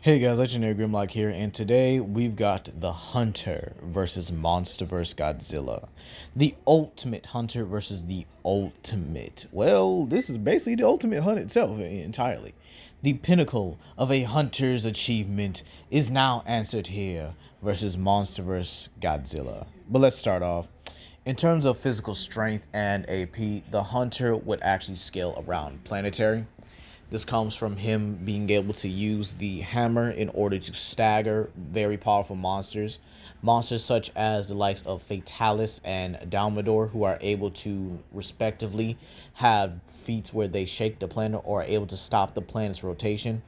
Hey guys, Legendary Grimlock here, and today we've got the Hunter versus Monsterverse Godzilla. The ultimate Hunter versus the ultimate. Well, this is basically the ultimate hunt itself entirely. The pinnacle of a hunter's achievement is now answered here versus Monsterverse Godzilla. But let's start off. In terms of physical strength and AP, the Hunter would actually scale around planetary. This comes from him being able to use the hammer in order to stagger very powerful monsters. Monsters such as the likes of Fatalis and Dalmador, who are able to respectively have feats where they shake the planet or are able to stop the planet's rotation.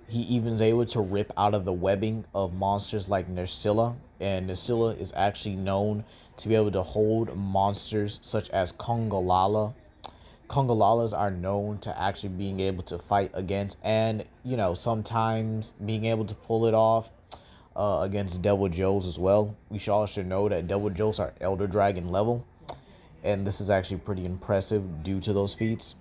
He even is able to rip out of the webbing of monsters like Nerscylla, and Nerscylla is actually known to be able to hold monsters such as Kongolala. Congolalas are known to actually being able to fight against, and sometimes being able to pull it off against Devil Joes as well. We all should know that Devil Joes are Elder Dragon level, and this is actually pretty impressive due to those feats.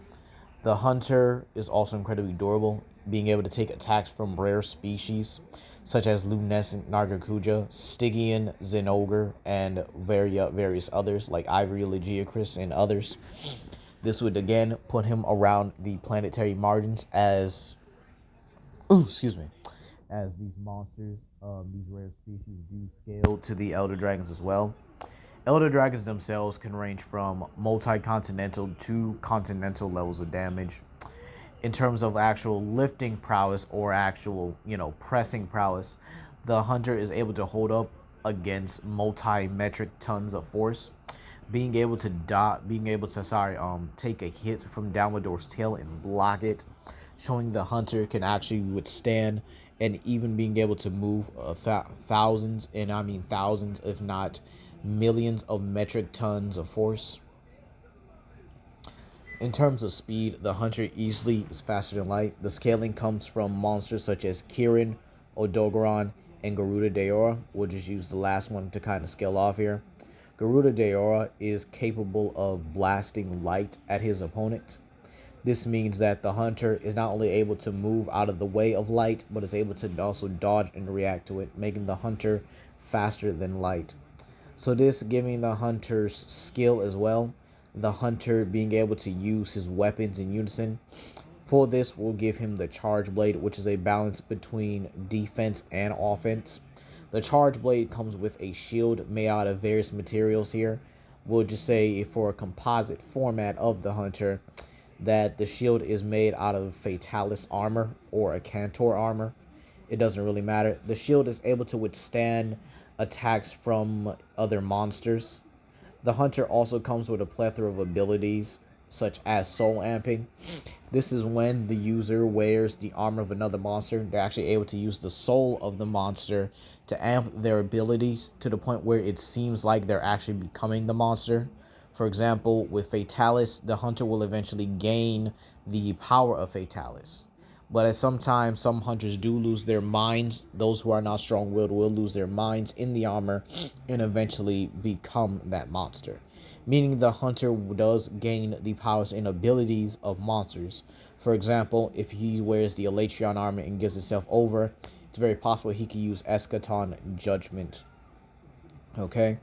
The Hunter is also incredibly durable, being able to take attacks from rare species such as Luminescent Nargacuja, Stygian Zenogre, and various others like Ivory Legiacris and others. This would again put him around the planetary margins as as these monsters, these rare species do scale to the Elder Dragons as well. Elder Dragons themselves can range from multi-continental to continental levels of damage. In terms of actual lifting prowess or actual, pressing prowess, the Hunter is able to hold up against multi-metric tons of force. Being able to take a hit from Dalmador's tail and block it, showing the Hunter can actually withstand and even being able to move thousands, and I mean thousands, if not millions of metric tons of force. In terms of speed, the Hunter easily is faster than light. The scaling comes from monsters such as Kirin, Odogaron, and Garuda Deora. We'll just use the last one to kind of scale off here. Garuda Deora is capable of blasting light at his opponent. This means that the Hunter is not only able to move out of the way of light, but is able to also dodge and react to it, making the Hunter faster than light. So this giving the Hunter's skill as well, the Hunter being able to use his weapons in unison. For this, we'll give him the Charge Blade, which is a balance between defense and offense. The Charge Blade comes with a shield made out of various materials here. We'll just say for a composite format of the Hunter that the shield is made out of Fatalis armor or a Cantor armor. It doesn't really matter. The shield is able to withstand attacks from other monsters. The Hunter also comes with a plethora of abilities such as soul amping. This is when the user wears the armor of another monster. They're actually able to use the soul of the monster to amp their abilities to the point where it seems like they're actually becoming the monster. For example, with Fatalis, the Hunter will eventually gain the power of Fatalis. But at sometimes, some Hunters do lose their minds. Those who are not strong-willed will lose their minds in the armor and eventually become that monster. Meaning the Hunter does gain the powers and abilities of monsters. For example, if he wears the Elatrion armor and gives himself over, it's very possible he could use Eschaton Judgment. Okay?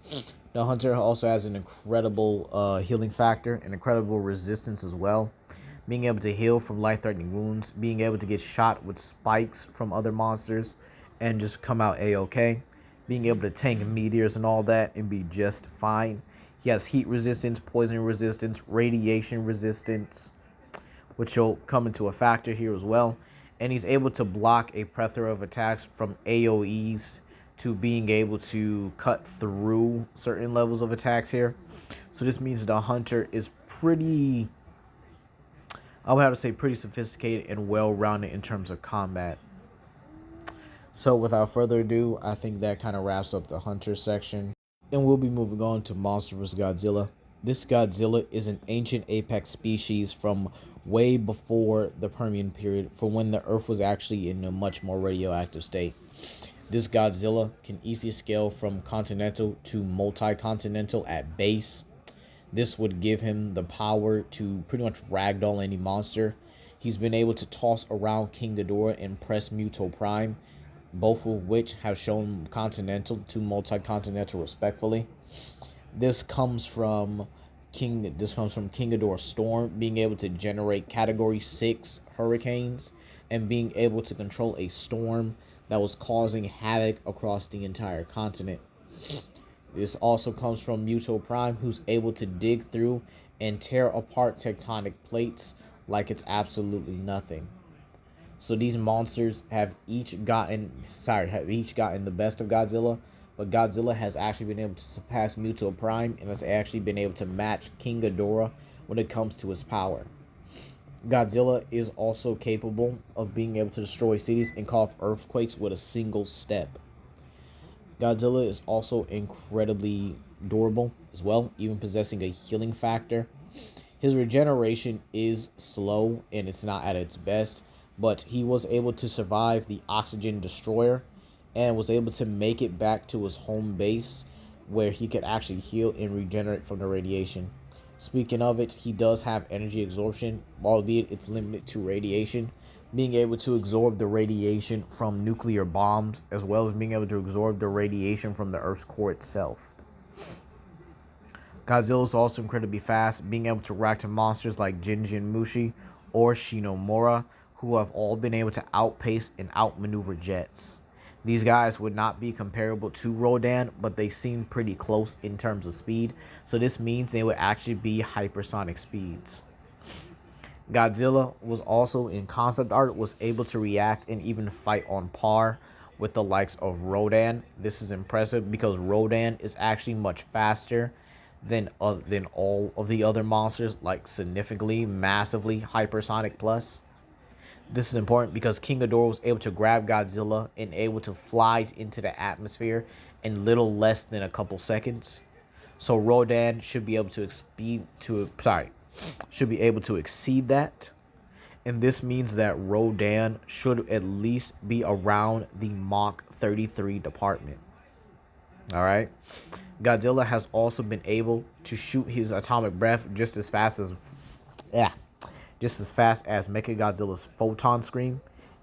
The Hunter also has an incredible healing factor, an incredible resistance as well. Being able to heal from life-threatening wounds, being able to get shot with spikes from other monsters and just come out A-okay. Being able to tank meteors and all that and be just fine. He has heat resistance, poison resistance, radiation resistance, which will come into a factor here as well. And he's able to block a plethora of attacks from AoEs to being able to cut through certain levels of attacks here. So this means the Hunter is pretty, I would have to say, pretty sophisticated and well-rounded in terms of combat. So without further ado, I think that kind of wraps up the Hunter section. And we'll be moving on to Monster vs. Godzilla. This Godzilla is an ancient apex species from way before the Permian period, for when the Earth was actually in a much more radioactive state. This Godzilla can easily scale from continental to multi-continental at base. This would give him the power to pretty much ragdoll any monster. He's been able to toss around King Ghidorah and press Muto Prime, both of which have shown continental to multi-continental respectfully. This comes from King Ghidorah's Storm being able to generate Category 6 hurricanes and being able to control a storm that was causing havoc across the entire continent. This also comes from Muto Prime, who's able to dig through and tear apart tectonic plates like it's absolutely nothing. So these monsters have each gotten the best of Godzilla, but Godzilla has actually been able to surpass Muto Prime and has actually been able to match King Ghidorah when it comes to his power. Godzilla is also capable of being able to destroy cities and cause earthquakes with a single step. Godzilla is also incredibly durable as well, even possessing a healing factor. His regeneration is slow and it's not at its best, but he was able to survive the oxygen destroyer and was able to make it back to his home base where he could actually heal and regenerate from the radiation. Speaking of it, he does have energy absorption, albeit it's limited to radiation, being able to absorb the radiation from nuclear bombs as well as being able to absorb the radiation from the Earth's core itself. Godzilla is also incredibly fast, being able to react to monsters like Jinjin Mushi or Shinomura, who have all been able to outpace and outmaneuver jets. These guys would not be comparable to Rodan, but they seem pretty close in terms of speed, so this means they would actually be hypersonic speeds. Godzilla was also in concept art, was able to react and even fight on par with the likes of Rodan. This is impressive because Rodan is actually much faster than all of the other monsters, like significantly, massively hypersonic plus. This is important because King Ghidorah was able to grab Godzilla and able to fly into the atmosphere in little less than a couple seconds. So Rodan should be able to exceed that. And this means that Rodan should at least be around the Mach 33 department. All right. Godzilla has also been able to shoot his atomic breath just as fast as Mechagodzilla's photon scream.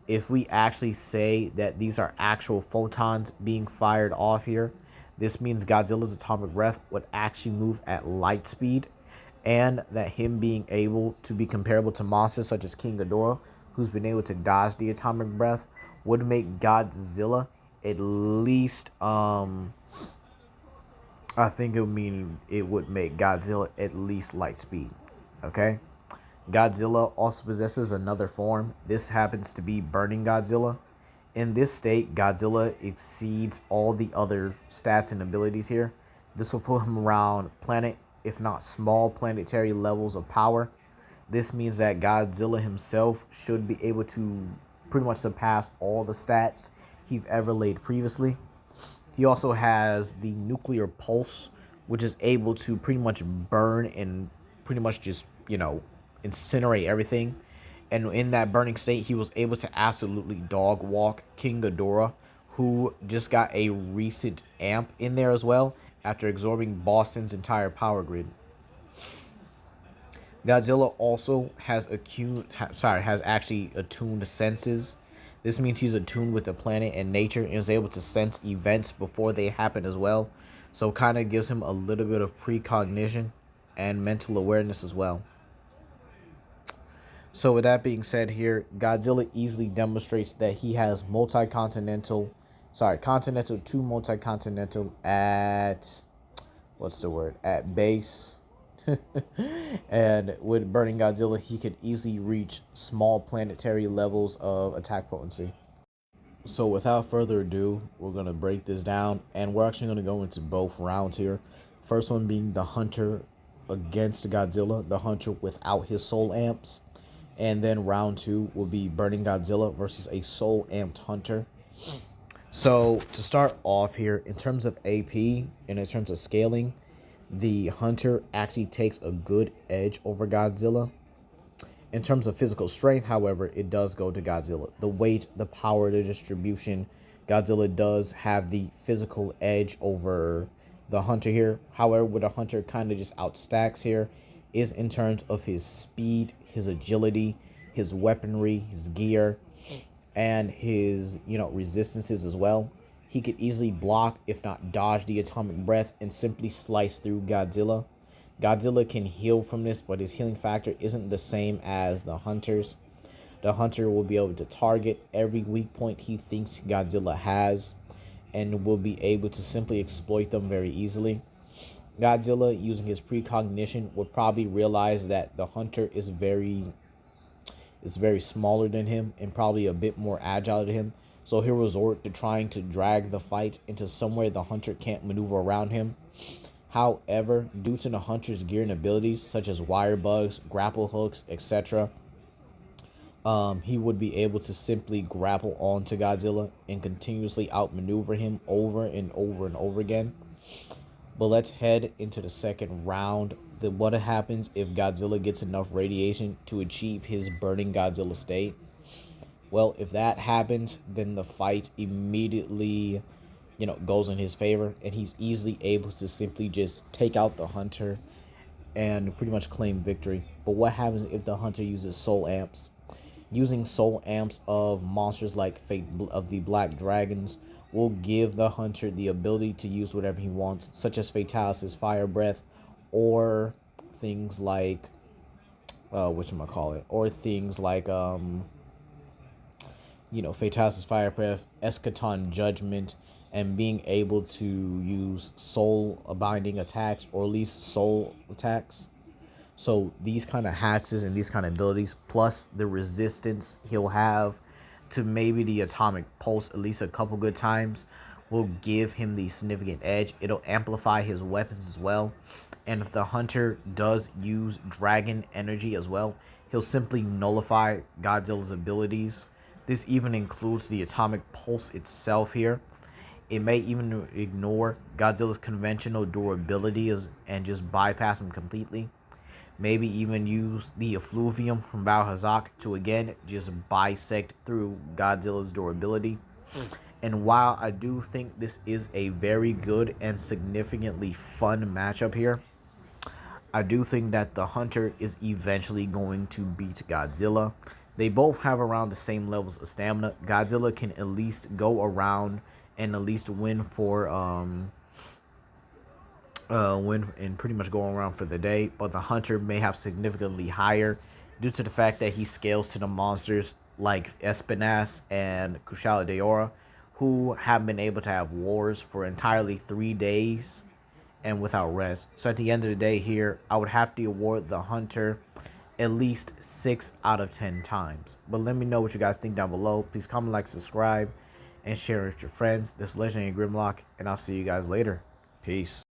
If we actually say that these are actual photons being fired off here, this means Godzilla's atomic breath would actually move at light speed, and that him being able to be comparable to monsters such as King Ghidorah, who's been able to dodge the atomic breath, would make Godzilla at least it would make Godzilla at least light speed. Okay. Godzilla also possesses another form. This happens to be Burning Godzilla. In this state, Godzilla exceeds all the other stats and abilities here. This will put him around planet, if not small planetary levels of power. This means that Godzilla himself should be able to pretty much surpass all the stats he's ever laid previously. He also has the nuclear pulse, which is able to pretty much burn and pretty much just, incinerate everything. And in that burning state, he was able to absolutely dog walk King Ghidorah, who just got a recent amp in there as well after absorbing Boston's entire power grid. Godzilla also has actually attuned senses. This means he's attuned with the planet and nature and is able to sense events before they happen as well. So kind of gives him a little bit of precognition and mental awareness as well. So with that being said here, Godzilla easily demonstrates that he has continental to multi-continental at base. And with Burning Godzilla, he could easily reach small planetary levels of attack potency. So without further ado, we're going to break this down, and we're actually going to go into both rounds here. First one being the Hunter against Godzilla, the Hunter without his soul amps. And then round 2 will be Burning Godzilla versus a soul amped Hunter. So to start off here, in terms of AP and in terms of scaling, the Hunter actually takes a good edge over Godzilla. In terms of physical strength, however, it does go to Godzilla. The weight, the power, the distribution, Godzilla does have the physical edge over the Hunter here. However, where the Hunter kind of just outstacks here is in terms of his speed, his agility, his weaponry, his gear, and his, resistances as well. He could easily block, if not dodge, the atomic breath and simply slice through Godzilla. Godzilla can heal from this, but his healing factor isn't the same as the Hunter's. The Hunter will be able to target every weak point he thinks Godzilla has and will be able to simply exploit them very easily. Godzilla, using his precognition, would probably realize that the Hunter is very smaller than him and probably a bit more agile than him. So he'll resort to trying to drag the fight into somewhere the Hunter can't maneuver around him. However, due to the Hunter's gear and abilities, such as wire bugs, grapple hooks, etc., he would be able to simply grapple onto Godzilla and continuously outmaneuver him over and over and over again. But let's head into the second round. What happens if Godzilla gets enough radiation to achieve his burning Godzilla state? Well, if that happens, then the fight immediately, goes in his favor, and he's easily able to simply just take out the Hunter and pretty much claim victory. But what happens if the Hunter uses soul amps? Using soul amps of monsters like Fate of the Black Dragons will give the Hunter the ability to use whatever he wants, such as Fatalis' Fire Breath, or things like Fatalis' Fire Breath, Eschaton Judgment, and being able to use soul binding attacks, or at least soul attacks. So these kind of hacks and these kind of abilities, plus the resistance he'll have to maybe the atomic pulse at least a couple good times, will give him the significant edge. It'll amplify his weapons as well. And if the Hunter does use dragon energy as well, he'll simply nullify Godzilla's abilities. This even includes the atomic pulse itself here. It may even ignore Godzilla's conventional durability and just bypass him completely. Maybe even use the effluvium from Bal-Hazak to again just bisect through Godzilla's durability. And while I do think this is a very good and significantly fun matchup here, I do think that the Hunter is eventually going to beat Godzilla. They both have around the same levels of stamina. Godzilla can at least go around and at least win and pretty much go around for the day, but the Hunter may have significantly higher due to the fact that he scales to the monsters like Espinas and Kushala Daora, who have been able to have wars for entirely 3 days and without rest. So at the end of the day here, I would have to award the Hunter at least 6 out of 10 times. But let me know what you guys think down below. Please comment, like, subscribe, and share with your friends. This is Legendary Grimlock, and I'll see you guys later. Peace.